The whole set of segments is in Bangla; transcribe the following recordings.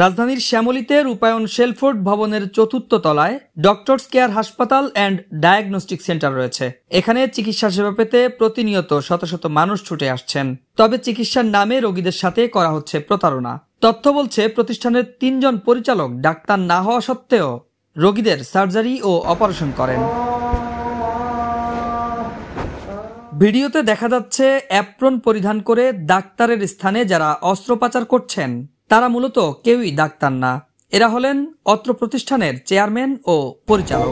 রাজধানীর শ্যামলীতে রূপায়ণ শেলফোর্ড ভবনের ৪র্থ তলায় ডক্টরস কেয়ার হাসপাতাল অ্যান্ড ডায়াগনস্টিক সেন্টার রয়েছে। এখানে চিকিৎসা সেবা পেতে প্রতিনিয়ত শত শত মানুষ ছুটে আসছেন। তবে চিকিৎসার নামে রোগীদের সাথে করা হচ্ছে প্রতারণা। তথ্য বলছে, প্রতিষ্ঠানের ৩ জন পরিচালক ডাক্তার না হওয়া সত্ত্বেও রোগীদের সার্জারি ও অপারেশন করেন। ভিডিওতে দেখা যাচ্ছে অ্যাপ্রন পরিধান করে ডাক্তারের স্থানে যারা অস্ত্রোপচার করছেন তারা মূলত কেউই ডাক্তার না। এরা হলেন অত্র প্রতিষ্ঠানের চেয়ারম্যান ও পরিচালক।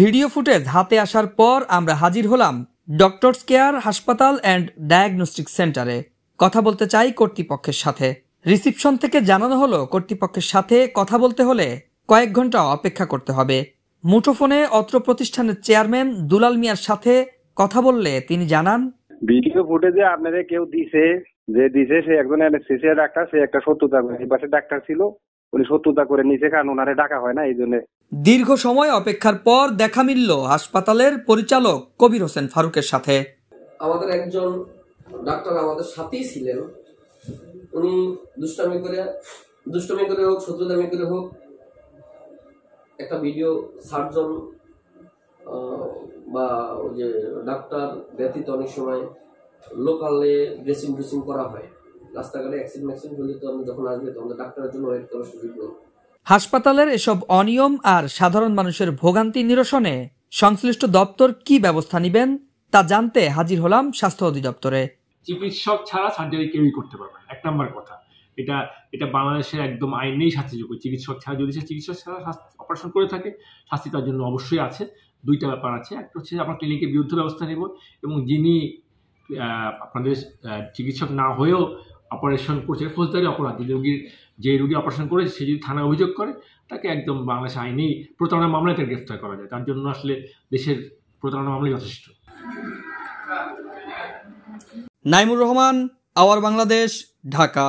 ভিডিও ফুটেজ হাতে আসার পর আমরা হাজির হলাম ডক্টরস কেয়ার হাসপাতাল অ্যান্ড ডায়াগনস্টিক সেন্টারে। কথা বলতে চাই কর্তৃপক্ষের সাথে। রিসিপশন থেকে জানানো হলো, কর্তৃপক্ষের সাথে কথা বলতে হলে কয়েক ঘন্টা অপেক্ষা করতে হবে। মুঠোফোনে অত্র প্রতিষ্ঠানের চেয়ারম্যান দুলাল মিয়ার সাথে কথা বললে তিনি জানান, ভিডিও ফুটেজে আপনাদের কেউ দিছে, যে দিছে সে একজন অ্যানেস্থেসিয়া ডাক্তার, সে একটা শত্রুতা করে এই পাশে ডাক্তার ছিল, উনি শত্রুতা করে নিচে, কারণ ওনারে ডাকা হয় না এই জন্য। দীর্ঘ সময় অপেক্ষার পর দেখা মিলল হাসপাতালের পরিচালক কবির হোসেন ফারুকের সাথে। আমাদের একজন ডাক্তার আমাদের সাথেই ছিলেন, উনি দুষ্টামি করে হোক, শত্রুতামি করে হোক, একটা ভিডিও সার্জন বা ওই যে ডাক্তার ব্যতীত অনেক সময় লোকালে ড্রেসিং করা হয়। রাস্তাঘাটে অ্যাক্সিডেন্ট হলে তো আমি যখন আসবে তখন ডাক্তারের জন্য ওয়েট করার সুযোগ নেই। হাসপাতালের এসব অনিয়ম আর সাধারণ মানুষের ভোগান্তি নিরসনে সংশ্লিষ্ট দপ্তর কি ব্যবস্থা নেবেন তা জানতে হাজির হলাম স্বাস্থ্য অধিদপ্তরে। চিকিৎসক ছাড়া সার্জারি কেউই করতে পারবে না, ১ নম্বর কথা। এটা বাংলাদেশের একদম আইনেই শাস্তিযোগ্য। চিকিৎসক ছাড়া, যদি সে চিকিৎসক ছাড়া অপারেশন করে থাকে, শাস্তি তার জন্য অবশ্যই আছে। 2টা ব্যাপার আছে। একটা হচ্ছে আপনার ক্লিনিকের বিরুদ্ধে ব্যবস্থা নেব, এবং যিনি আপনাদের চিকিৎসক না হয়েও অপারেশন করছে, ফৌজদারি অপরাধ। যে রুগী অপারেশন করে সে যদি থানায় অভিযোগ করে, তাকে একদম বাংলাদেশ আইনেই প্রতারণা মামলায় তাকে গ্রেফতার করা যায়। তার জন্য আসলে দেশের প্রতারণা মামলাই যথেষ্ট। নাইমুর রহমান, আওয়ার বাংলাদেশ, ঢাকা।